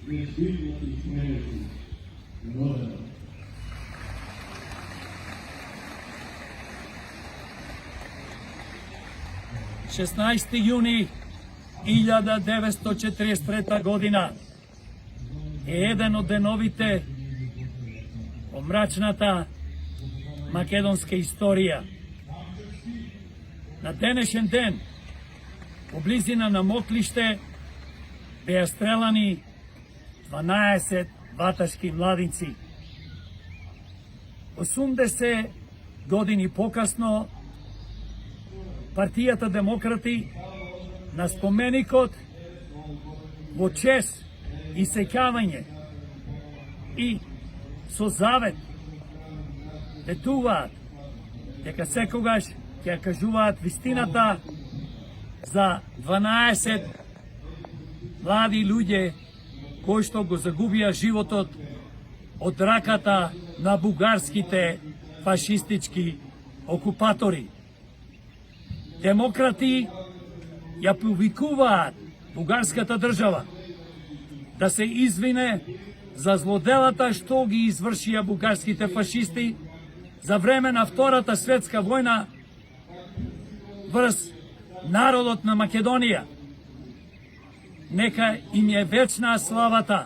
16. juni 1943 година е еден од деновите во мрачната македонска историја. На денешен ден, во близина на Моклиште, беа стрелани 12 ваташки младинци. 80 години покасно, партијата Демократи на споменикот во чест и сеќавање и со завет ветуваат дека секогаш ќе кажуваат вистината за 12 млади луѓе кои што го загубија животот од раката на бугарските фашистички окупатори. Демократи ја повикуваат бугарската држава да се извине за злоделата што ги извршија бугарските фашисти за време на Втората светска војна врз народот на Македонија. Нека им е вечна славата.